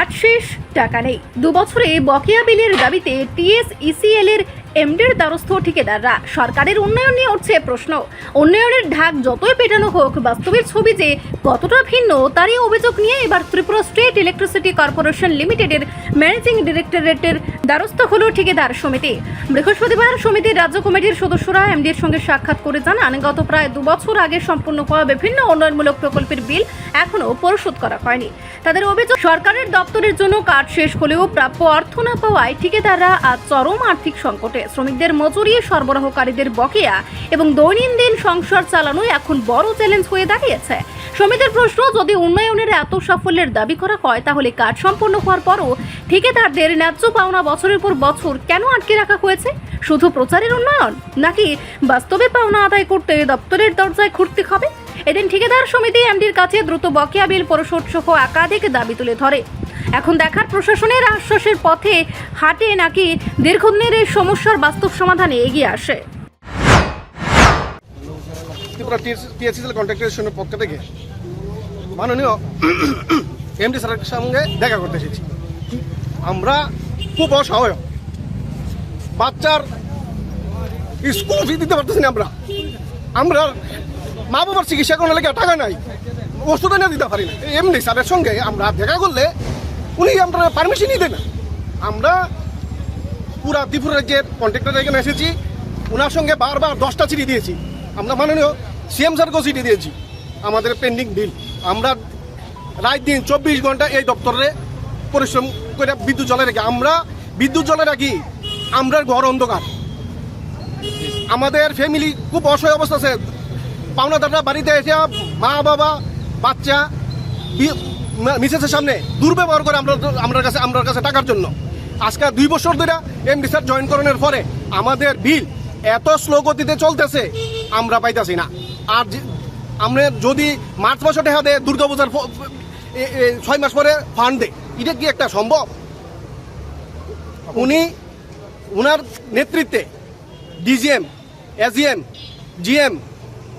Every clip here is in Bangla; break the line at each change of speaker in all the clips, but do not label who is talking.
কাজ শেষ, টাকা নেই। 2 বছরে বকেয়া বিলের দাবিতে টিএসইসিএল এর এমডির দ্বারস্থ ঠিকাদাররা। সরকারের উন্নয়ন নিয়ে উঠছে প্রশ্ন। উন্নয়নের ঢাক যতই পেটানো হোক, বাস্তবের ছবি যে কতটা ভিন্ন তারই অভিযোগ নিয়ে এবার ত্রিপুরা স্টেট ইলেকট্রিসিটি কর্পোরেশন লিমিটেডের ম্যানেজিং ডিরেক্টরেটের দ্বারস্থ হল ঠিকাদার সমিতি। বৃহস্পতিবার সমিতির রাজ্য কমিটির সদস্যরা এমডির সঙ্গে সাক্ষাৎ করে জানান, গত প্রায় 2 বছর আগে সম্পন্ন হওয়া বিভিন্ন উন্নয়নমূলক প্রকল্পের বিল এখনও পরিশোধ করা হয়নি। তাদের অভিযোগ, সরকারের দপ্তরের জন্য কাজ শেষ হলেও প্রাপ্য অর্থ না পাওয়ায় ঠিকাদাররা আজ চরম আর্থিক সংকটে। শ্রমিকদের মজুরি, সরবরাহকারীদের বকেয়া এবং দৈনন্দিন সংসার চালানো এখন বড় চ্যালেঞ্জ হয়ে দাঁড়িয়েছে। সমিতির প্রশ্ন, যদি উন্নয়নের এত সাফল্যের দাবি করা হয়, তাহলে কাজ সম্পন্ন হওয়ার পরও ঠিকাদারদের ন্যায্য পাওনা বছরের পর বছর কেন আটকে রাখা হয়েছে? শুধু প্রচারের উন্নয়ন, নাকি বাস্তবে পাওনা আদায় করতে দপ্তরের দরজায় ঘুরতে হবে? এদিন ঠিকাদার সমিতি এমডির কাছে দ্রুত বকেয়া বিল পরিশোধ সহ একাধিক দাবি তুলে ধরে। এখন দেখার, প্রশাসনের আশ্বাসের পথে হাঁটে নাকি দীর্ঘদিনের এই সমস্যার বাস্তব সমাধানে এগিয়ে আসে।
ত্রিপুরা টিএসসিএল কন্ট্রাক্টরের পক্ষ থেকে মাননীয় এমডি স্যারের সঙ্গে দেখা করতে এসেছি। আমরা খুব অসহায়, বাচ্চার স্কুল ফি দিতে পারতেছি না। আমরা মা বাবার চিকিৎসা করার লেগে টাকা নাই, ওষুধ এনে দিতে পারি না। এমডি স্যারের সঙ্গে আমরা দেখা করলে উনি আমরা পারমিশনই দেন না। আমরা পুরা ত্রিপুরা রাজ্যের কন্ট্রাক্টর এখানে এসেছি, ওনার সঙ্গে বারবার 10টা চিঠি দিয়েছি। আমরা মাননীয় সিএম স্যারকেও চিঠি দিয়েছি আমাদের পেন্ডিং বিল। আমরা রাত দিন 24 ঘন্টা এই দপ্তরে পরিশ্রম করে বিদ্যুৎ জলে রাখি। আমরা বিদ্যুৎ জলে রাখি, আমরা ঘর অন্ধকার, আমাদের ফ্যামিলি খুব অসহায় অবস্থা আছে। পাওনাদাররা বাড়িতে এসে মা বাবা বাচ্চা মিসেসের সামনে দুর্ব্যবহার করে আমরা কাছে টাকার জন্য। আজকে 2 বছর ধরে এমডি স্যার জয়েন করানোর পরে আমাদের বিল এত স্লো গতিতে চলতেছে, আমরা পাইতেছি না। আর আমরা যদি মার্চ মাসে টাকা দেয়, দুর্গাপূজার 6 মাস পরে ফান্ড দেয়, এটা কি একটা সম্ভব? উনি ওনার নেতৃত্বে DGM, SGM,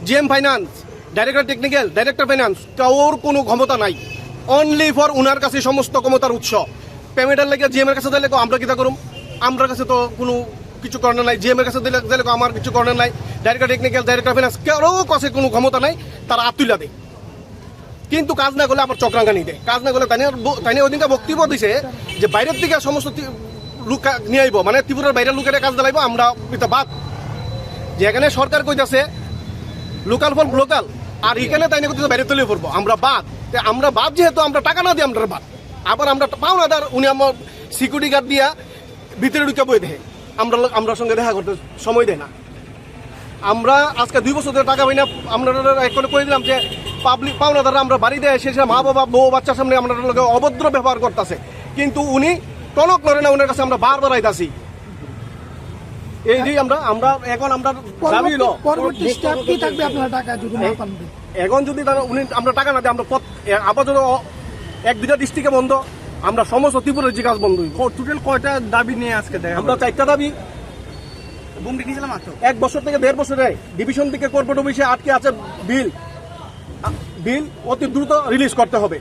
GM finance, director technical, director finance, কারোর কোনো ক্ষমতা নাই। অনলি ফর ওনার কাছে সমস্ত ক্ষমতার উৎস। পেমেন্টের লেগে জিএম এর কাছে দিলে আমরা কিতা করুম? আমার কাছে তো কোনো কিছু করার নাই। জিএম এর কাছে দিলে আমার কিছু করার নাই। ডাইরেক্টর টেকনিক্যাল, ডাইরেক্টর ফাইন্যান্স, কারো কাছে কোনো ক্ষমতা নাই, তারা আতুলা দেয়। কিন্তু কাজ না করলে আবার চক্রাঙ্গানি দেয়। কাজ না করলে তাই ওদিনকে বক্তব্য দিছে যে বাইরের দিকে সমস্ত লোক নিয়ে আইব, মানে ত্রিপুরার বাইরের লোকের কাজ দিলাইব। আমরা এটা বাদ, যেখানে সরকার কইতাছে লোকাল ফর লোকাল, আর এখানে তাই না করতে বাইরে তুলে পড়বো। আমরা বাদ যেহেতু আমরা টাকা না দিই, আমরা বাদ। আবার আমরা পাওনাদার, উনি আমার সিকিউরিটি গার্ড দিয়া ভিতরে ঢুকে বই দেয়, আমরা সঙ্গে দেখা করতে সময় দেয় না। আমরা আজকে 2 বছর ধরে টাকা পাই না। আমরা করে দিলাম যে পাবলিক পাওনাদাররা আমরা বাড়িতে এসে মা বাবা বউ বাচ্চার সামনে আমরা অভদ্র ব্যবহার করতেছে, কিন্তু উনি টনক নড়ে না। ওনার কাছে আমরা বারবার আইতাছি। এই যে আমরা এখন আমরা দাবি হলো
পরবর্তী স্টেপ কি থাকবে? আপনারা টাকা যদি না পান,
এখন যদি উনি আমরা টাকা না দিই, আমরা আপাতত 1-2টা ডিস্ট্রিক্টে বন্ধ, আমরা সমস্ত ত্রিপুরার যে কাজ বন্ধ।
টোটাল কয়টা দাবি নিয়ে আজকে দেখা?
আমরা 4টা দাবি। 1 বছর থেকে 1.5 বছরে ডিভিশন থেকে কর্পোরেট অফিসে আটকে আছে বিল অতি দ্রুত রিলিজ করতে হবে।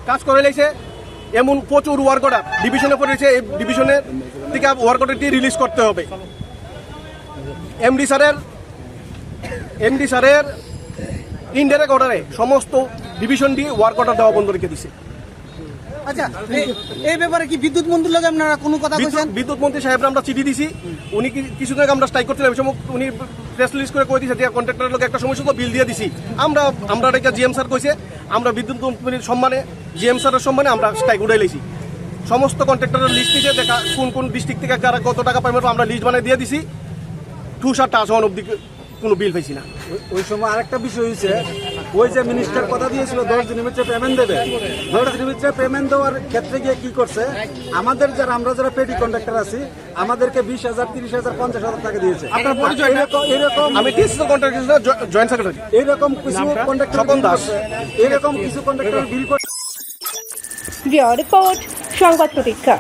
কাজ করে লাইছে এমন প্রচুর ওয়ার্ক অর্ডার ডিভিশনে পড়েছে, এই ডিভিশনের থেকে ওয়ার্ক অর্ডারটি রিলিজ করতে হবে। এমডি স্যারের ইনডাইরেক্ট অর্ডারে সমস্ত ডিভিশন দিয়ে ওয়ার্ক অর্ডার দেওয়া বন্ধ রেখে দিছে।
আচ্ছা, এই ব্যাপারে কি বিদ্যুৎ মন্ত্রীর লগে আপনারা কোনো কথা বলছেন?
বিদ্যুৎ মন্ত্রী সাহেবরা আমরা চিঠি দিছি। উনি কিছুদিন আগে আমরা স্ট্রাইক করছিলাম, উনি প্রেস রিলিজ করে কই দিয়েছে যে কন্ট্রাক্টরের লোক একটা সমস্যা তো বিল দিয়ে দিছি। আমরা এটা জিএম স্যার কইছে, আমরা বিদ্যুৎ মন্ত্রীর সম্মানে, জিএম স্যারের সম্মানে আমরা স্ট্রাইক উঠাই লাইছি। সমস্ত কন্ট্রাক্টরের লিস্ট নিয়ে দেখা কোন ডিস্ট্রিক্ট থেকে কারা কত টাকা পাইবে আমরা লিস্ট বানিয়ে দিয়ে দিছি। ঠুসার টাস হন অব্দি কোনো বিল পাইছি না।
ওই সময় আরেকটা বিষয় হয়েছে, ওই যে মিনিস্টার কথা দিয়েছিল 10 দিনের ভিতরে পেমেন্ট দেবে, 10 দিনের ভিতরে পেমেন্ট দেওয়ার ক্ষেত্রে গিয়ে কি করছে, আমরা যারা পেডি কন্ট্রাক্টর আছি, আমাদেরকে 20,000, 30,000, 50,000 টাকা দিয়েছে।
আপনার পরিচয়? এরকম আমি টিএসসি কন্ট্রাক্টর জয়েন্ট সেক্রেটারি।
এরকম কিছু কন্ট্রাক্টর বিল করছে।
রিপোর্ট, সংবাদ প্রতীক্ষা।